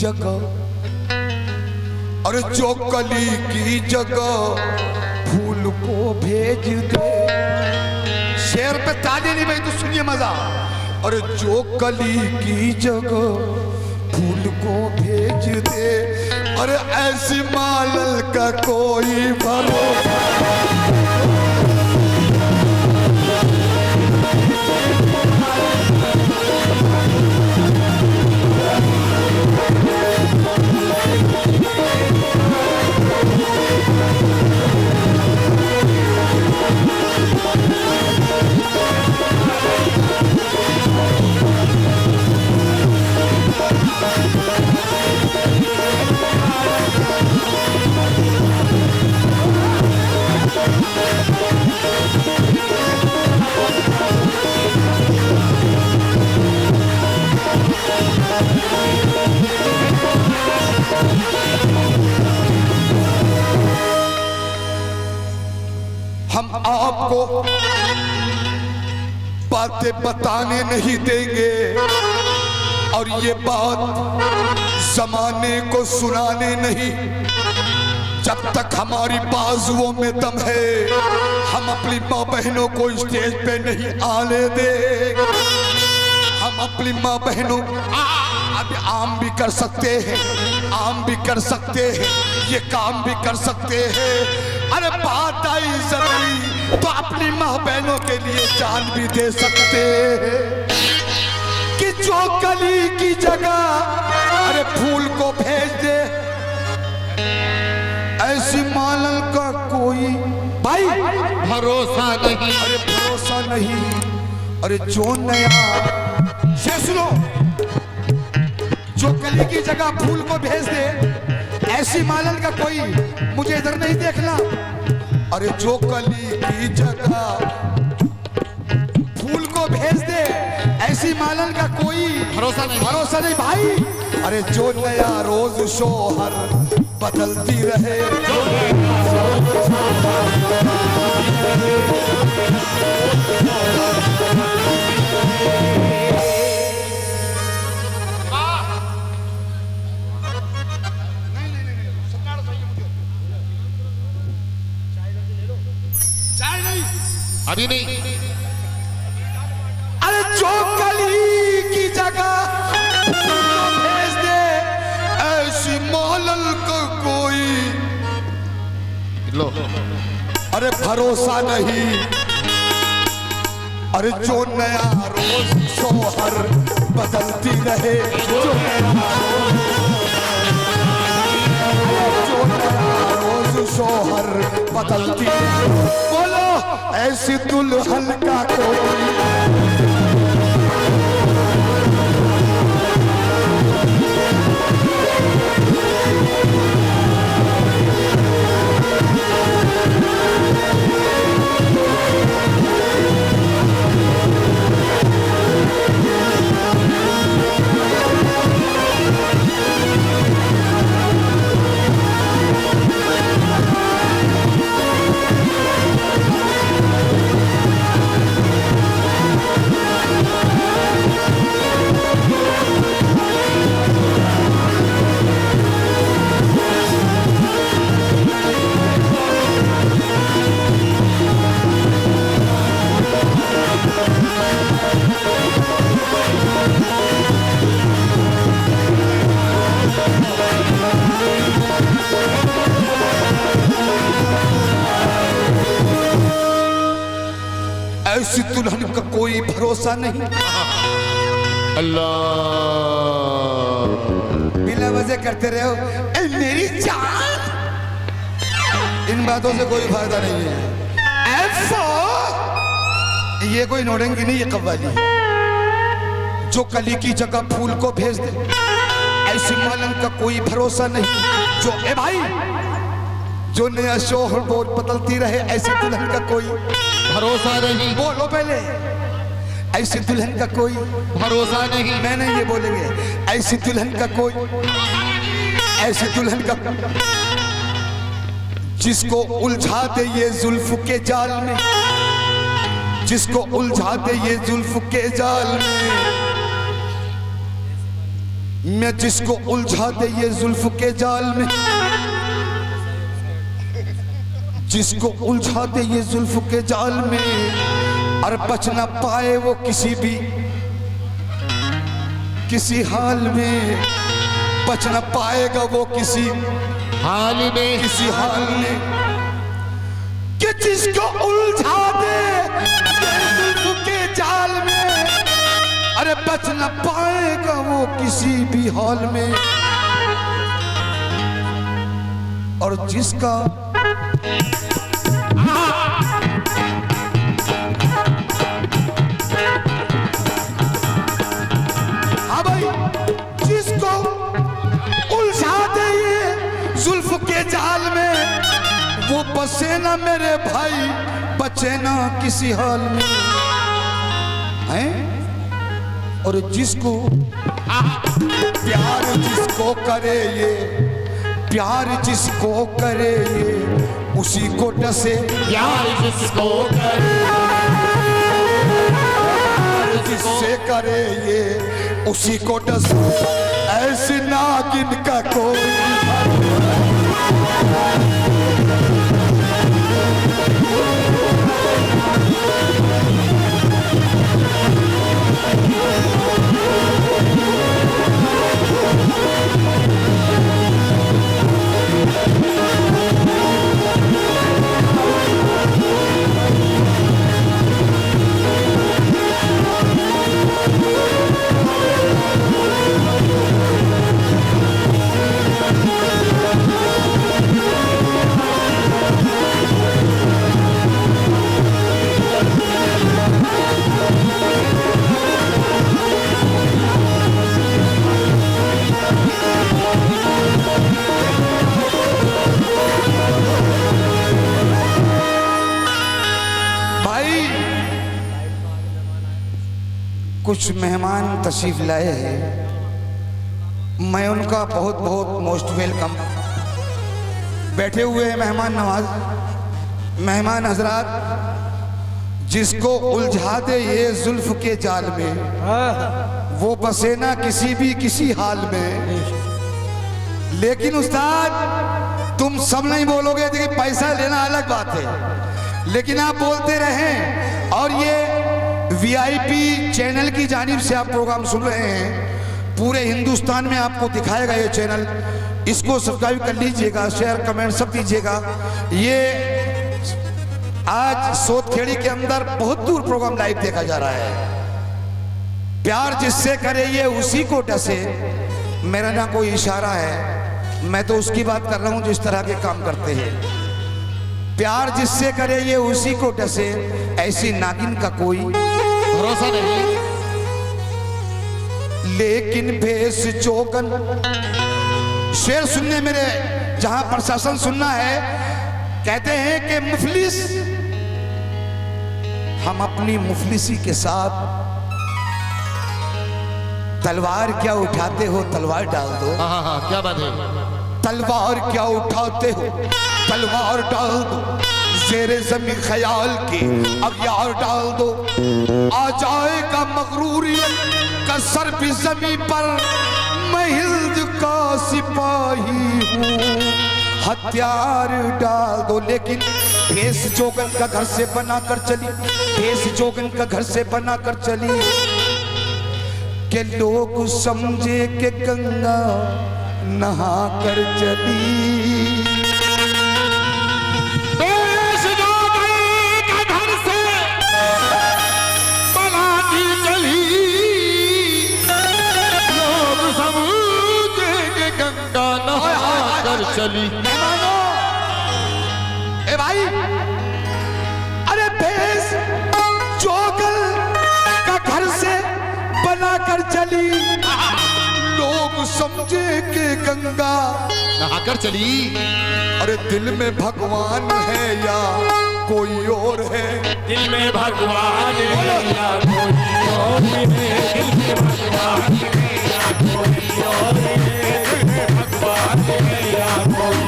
जगह, अरे जो कली की जगह फूल को भेज दे। शेर पे ताली नहीं भाई तो सुनिए मजा। अरे जो कली की जगह फूल को भेज दे, अरे ऐसी मालल का कोई भरोसा। हम आपको बातें बताने नहीं देंगे और ये बात जमाने को सुनाने नहीं। जब तक हमारी बाजुओं में दम है हम अपनी माँ बहनों को स्टेज पे नहीं आने देंगे। हम अपनी माँ बहनों अब आम भी कर सकते हैं, आम भी कर सकते हैं, ये काम भी कर सकते हैं। अरे बात आई जरूरी तो अपनी माँ बहनों के लिए जान भी दे सकते हैं कि जो कली की जगह अरे फूल को भेज दे, ऐसी मालल का कोई भाई भरोसा नहीं। अरे भरोसा नहीं। अरे जो नया से सुनो, जो कली की जगह फूल को भेज दे, ऐसी मालल का कोई मुझे इधर नहीं देखना। अरे जो कली की जगह फूल को भेज दे, ऐसी मालल का कोई भरोसा नहीं। भरोसा नहीं भाई। अरे जो नया रोज शोहर बदलती रहे, अभी नहीं। अरे जो कली की जगह भेज दे, ऐसी मालल का कोई लो। अरे भरोसा नहीं। अरे जो नया रोज शोहर बदलती रहे, जो नया रोज शोहर बदलती रहे। बोलो ऐसी दुल्हन का कोई ऐसी दुल्हन का कोई भरोसा नहीं। अल्लाह बिना वजह करते रहे हो ए मेरी जान, इन बातों से कोई फायदा नहीं है। ऐसा ये कोई नौटंकी नहीं, ये कव्वाली है। जो कली की जगह फूल को भेज दे, ऐसी मालन का कोई भरोसा नहीं। जो ए भाई जो नया शोहर बोल बदलती रहे, ऐसी दुल्हन का कोई भरोसा नहीं। बोलो पहले, ऐसी दुल्हन का कोई भरोसा नहीं। मैंने ये बोलेंगे ऐसी दुल्हन का कोई, ऐसी दुल्हन का जिसको उलझा दे ये जुल्फ के जाल में, जिसको उलझा दे ये जुल्फ के जाल में, मैं जिसको उलझा दे ये जुल्फ के जाल में, जिसको उलझा दे ये जुल्फ के जाल में, और बच ना पाए वो किसी हाल में, बच ना पाएगा वो किसी हाल में, कि जिसको उलझा दे ये जुल्फ के जाल में, अरे बच न पाएगा वो किसी भी हाल में। और जिसका हाँ भाई, जिसको उलझा दे ये जुल्फ के जाल में, वो बसे ना मेरे भाई, बचे ना किसी हाल में हैं। और जिसको प्यार जिसको करे ये, प्यार जिसको करे ये, उसी को डसे, प्यार जिसको करे, जिससे करे ये उसी को डसे, ऐसे नागिन का कोई कुछ मेहमान तशरीफ लाए हैं, मैं उनका बहुत बहुत मोस्ट वेलकम। बैठे हुए हैं मेहमान नवाज मेहमान हजरात, जिसको उलझा दे ये जुल्फ के जाल में, वो बसे ना किसी हाल में। लेकिन उस्ताद तुम सब नहीं बोलोगे, देखिए पैसा लेना अलग बात है, लेकिन आप बोलते रहें। और ये VIP चैनल की जानिब से आप प्रोग्राम सुन रहे हैं, पूरे हिंदुस्तान में आपको दिखाएगा ये चैनल, इसको सब्सक्राइब कर लीजिएगा, शेयर कमेंट सब दीजिएगा। ये आज सोतखेड़ी के अंदर बहुत दूर प्रोग्राम लाइव देखा जा रहा है। प्यार जिससे करे ये उसी को डसे, मेरा ना कोई इशारा है, मैं तो उसकी बात कर रहा हूं जिस तरह के काम करते हैं। प्यार जिससे करे ये उसी को डसे, ऐसी नागिन का कोई भरोसा नहीं। लेकिन भेष जोगन, शेर सुनने मेरे जहां प्रशासन सुनना है, कहते हैं कि मुफलिस, हम अपनी मुफलिसी के साथ तलवार क्या उठाते हो, तलवार डाल दो। हाँ, क्या बात है। तलवार क्या उठाते हो, तलवार डाल दो, शेरे जमी ख्याल की अब यार डाल दो। आ जाएगा मगरूरियत का सर भी जमी पर, मैं हिंद का सिपाही हूँ, हथियार डाल दो। लेकिन भेष जोगन का घर से बना कर चली, भेष जोगन का घर से बना कर चली, के लोग समझे के गंगा नहा कर चली। चली ए भाई, अरे भेष जोगन का घर से बना कर चली, लोग समझे के गंगा नहाकर चली। अरे दिल में भगवान है या कोई और है, दिल में भगवान है या कोई और है, दिल में भगवान है या कोई और है, दिल में भगवान है या कोई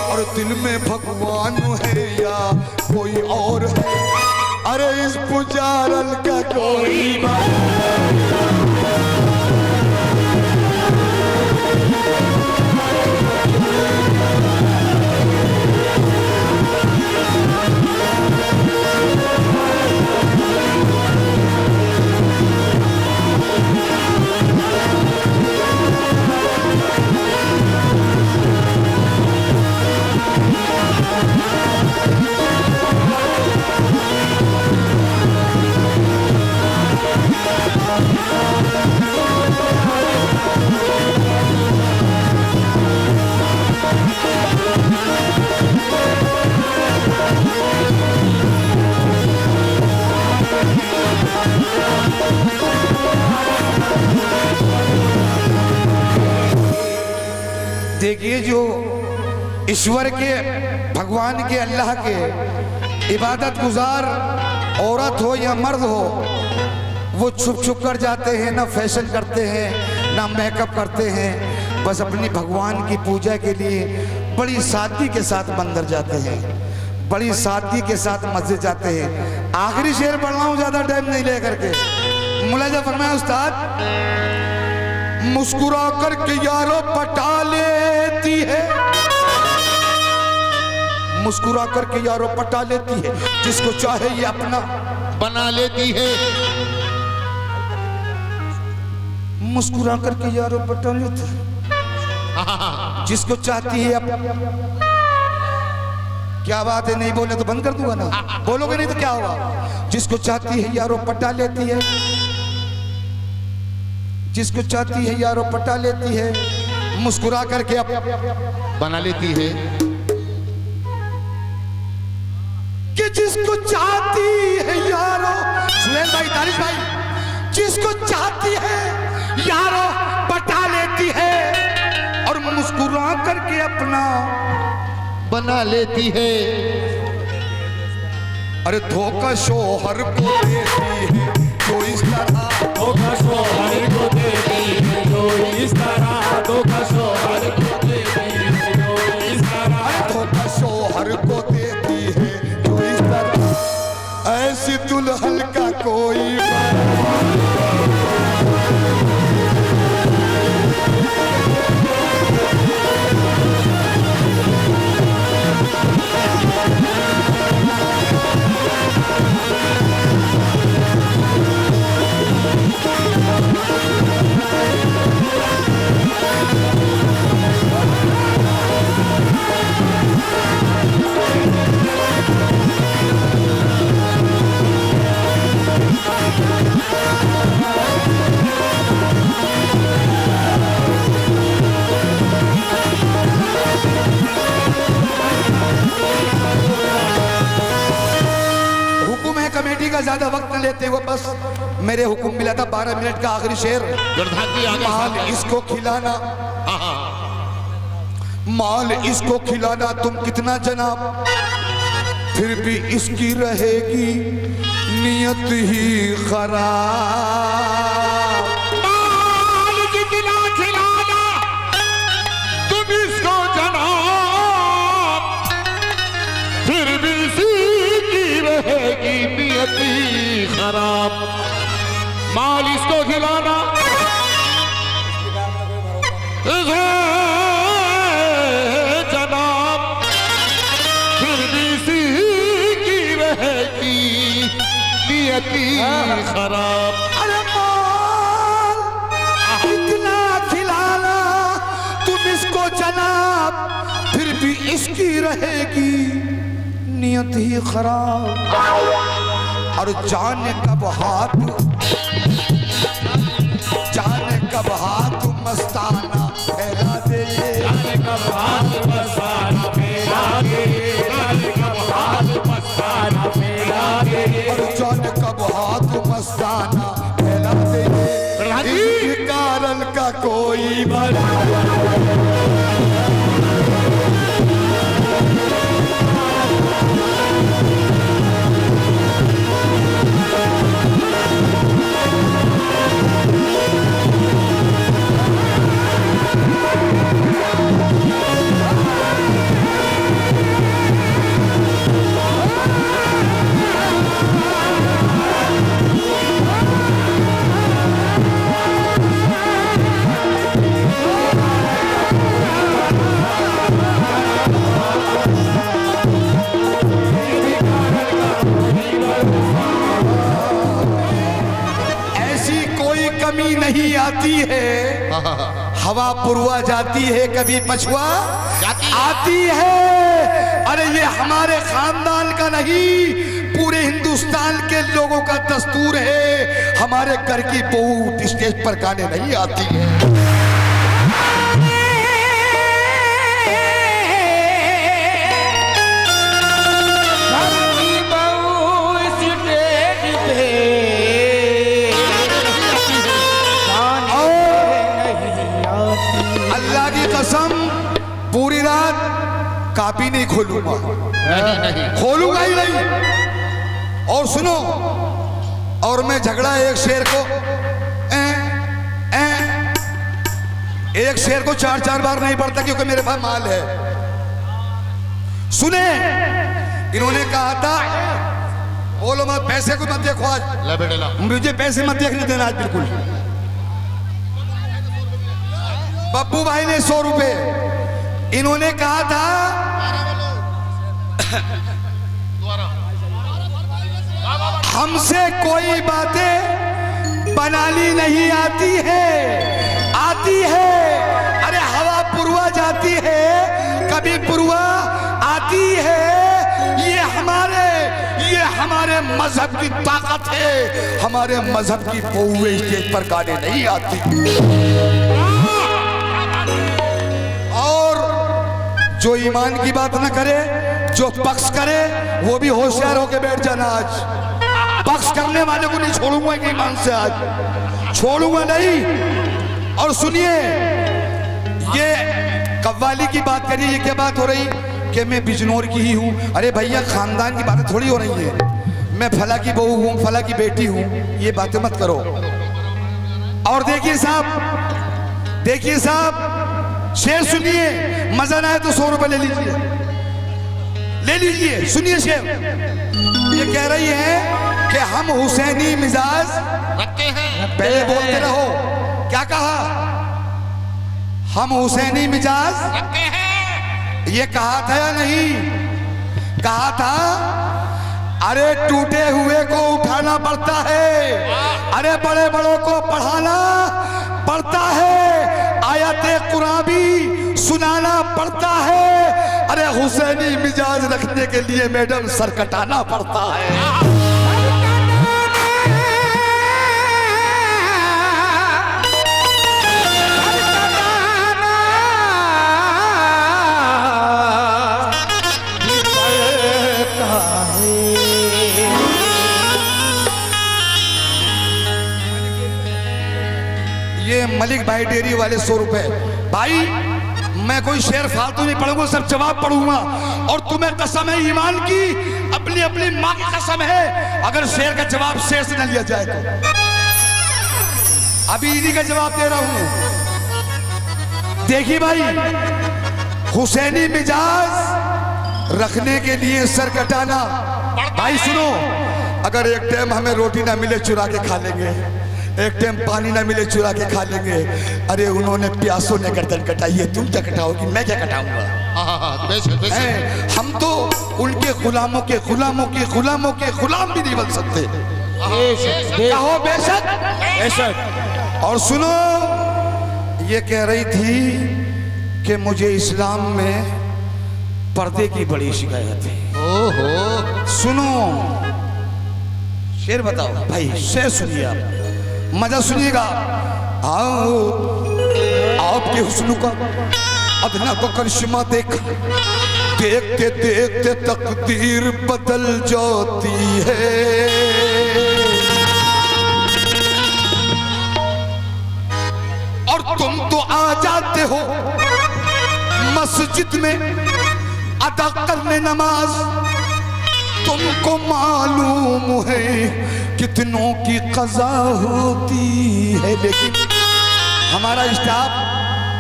और दिल में भगवान है या कोई और है। अरे इस पुजारल का कोई देखिए जो ईश्वर के, भगवान के, अल्लाह के इबादत गुजार औरत हो या मर्द हो, वो छुप छुप कर जाते हैं, ना फैशन करते हैं ना मेकअप करते हैं, बस अपनी भगवान की पूजा के लिए बड़ी सादगी के साथ मंदिर जाते हैं, बड़ी सादगी के साथ मस्जिद जाते हैं। आखिरी शेर पढ़ रहा हूँ ज़्यादा टाइम नहीं ले करके। मुलाजा फरमाया उस्ताद, मुस्कुरा करके यारों पटा लेती है, मुस्कुरा करके यारों पटा लेती है, जिसको चाहे ये अपना बना लेती है। मुस्कुरा करके यारों पटा लेती है, जिसको चाहती है क्या बात है, नहीं बोले तो बंद कर दूंगा ना, बोलोगे नहीं तो क्या होगा। जिसको चाहती है यारों पटा लेती है, जिसको चाहती है यारों पटा लेती है, मुस्कुरा करके बना लेती है। कि जिसको चाहती है यारों, सुहेल भाई, तारिश भाई, जिसको चाहती है यारों पटा लेती है और मुस्कुरा करके अपना बना लेती है। अरे धोखा शोहर को देती है जो इस तरह, धोखा शोहर को देती है जो इस तरह, धोखा शोहर को देती है जो इस तरह, अरे धोखा शोहर को देती है जो इस तरह, ऐसी दुल्हन का कोई ज्यादा वक्त न लेते हुए बस मेरे हुक्म मिला था 12 मिनट का आखिरी शेर। माल इसको खिलाना, माल इसको खिलाना तुम कितना जनाब, फिर भी इसकी रहेगी नियत ही खराब। माल कितना खिलाना तुम इसको जनाब, फिर भी इसकी रहेगी नियत ही खराब। माल इसको खिलाना जनाब, फिर भी इसकी रहेगी नियत ही खराब। अरे माल इतना खिलाना तुम इसको जनाब, फिर भी इसकी रहेगी नियत ही खराब। और जाने कब हाथ, जाने कब हाथ मस्ताना फैला दे, जाने कब हाथ मस्ताना फैला दे, जाने कब हाथ मस्ताना फैला दे, और जाने कब हाथ मस्ताना फैला दे, इस कारण का कोई बड़ा नहीं आती है। हवा पुरवा जाती है, कभी पछुआ आती है। अरे ये हमारे खानदान का नहीं, पूरे हिंदुस्तान के लोगों का दस्तूर है। हमारे घर की बहू स्टेज पर गाने नहीं आती है। पूरी रात कापी नहीं खोलूंगा, खोलूंगा ही नहीं। और सुनो, और मैं झगड़ा एक शेर को एक शेर को 4-4 बार नहीं पढ़ता क्योंकि मेरे पास माल है। सुने, इन्होंने कहा था बोलो मत, पैसे को मत देखो आज, ले बेटे ला। मुझे पैसे मत देखने देना आज बिल्कुल। बब्बू भाई ने 100 रुपए, इन्होंने कहा था हमसे कोई बातें बनानी नहीं आती है, आती है। अरे हवा पुरवा जाती है, कभी पुरवा आती है। ये हमारे मजहब की ताकत है। हमारे मजहब की पौवे स्टेज पर गाने नहीं आती। और जो ईमान की बात ना करे, जो पक्ष करे, वो भी होशियार होके बैठ जाना। आज पक्ष करने वाले को नहीं छोड़ूंगा कि ईमान से, आज छोड़ूंगा नहीं। और सुनिए, ये कव्वाली की बात करिए, ये क्या बात हो रही कि मैं बिजनौर की ही हूँ। अरे भैया, खानदान की बातें थोड़ी हो रही है। मैं फला की बहू हूँ, फला की बेटी हूँ, ये बातें मत करो। और देखिए साहब, देखिए साहब, शेर सुनिए, मजा ना आए तो 100 रुपए ले लीजिए, ले लीजिए। सुनिए शेर, ये कह रही है कि हम हुसैनी मिजाज रखते हैं। पहले बोलते रहो, क्या कहा? हम हुसैनी मिजाज रखते हैं। ये कहा था या नहीं कहा था? अरे टूटे हुए को उठाना पड़ता है, अरे बड़े बड़ों को पढ़ाना पड़ता है, आयते कुरान भी सुनाना पड़ता है। अरे हुसैनी मिजाज रखने के लिए मैडम सर कटाना पड़ता है। मलिक भाई डेयरी वाले 100 रुपए। भाई, मैं कोई शेर फालतू नहीं पढ़ूंगा, सब जवाब पढ़ूंगा। और तुम्हें कसम है ईमान की, अपनी अपनी माँ की कसम है, अगर शेर का जवाब शेर से न लिया जाए तो। अभी इन्हीं का जवाब दे रहा हूं। देखिए भाई, हुसैनी मिजाज रखने के लिए सर कटाना। भाई सुनो, अगर एक टाइम हमें रोटी ना मिले चुरा के खा लेंगे, एक टाइम पानी ना मिले चुरा के खा लेंगे। अरे उन्होंने प्यासों ने गर्दन कटाई है, तुम क्या कटाओगी, मैं क्या कटाऊंगा? हम तो उनके गुलामों के गुलामों के गुलामों के गुलाम भी नहीं बन सकते। कहो बेशक, बेशक। और सुनो, ये कह रही थी कि मुझे इस्लाम में पर्दे की बड़ी शिकायत है। ओहो, सुनो शेर बताओ भाई, शेर सुनिए आप, मजा सुनिएगा। आओ, आपके हुस्न का अदना को करिश्मा देखा, देखते देखते तकदीर बदल जाती है। और तुम तो आ जाते हो मस्जिद में अदा करने नमाज, तुमको मालूम है कितनों की कज़ा होती है। लेकिन हमारा स्टाफ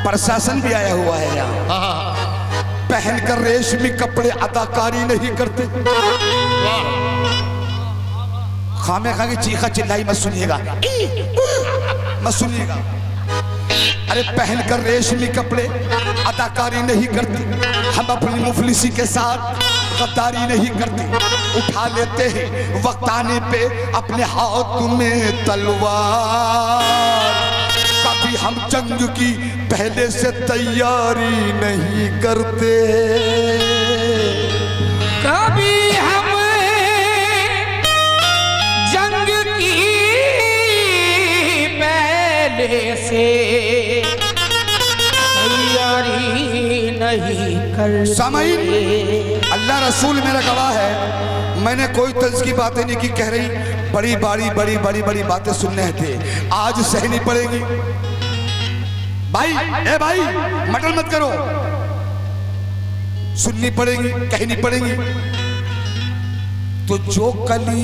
प्रशासन भी आया हुआ है यहाँ, पहनकर रेशमी कपड़े अदाकारी नहीं करते। खामे खा की चीखा चिल्लाई मत सुनिएगा, मत सुनिएगा। अरे पहनकर रेशमी कपड़े अदाकारी नहीं करते, हम अपनी मुफलिसी के साथ गद्दारी नहीं करते। उठा लेते हैं वक्त आने पे अपने हाथ में तलवार, कभी हम जंग की पहले से तैयारी नहीं करते, कभी हम जंग की पहले से तैयारी नहीं कर। सामईन, अल्लाह रसूल मेरा गवाह है, मैंने कोई तंज की बातें नहीं की। कह रही बड़ी बड़ी बड़ी बड़ी बड़ी बातें सुनने थे, आज सहनी पड़ेगी। भाई, ए भाई, मटन मत करो, सुननी पड़ेगी, कहनी पड़ेगी। तो जो कली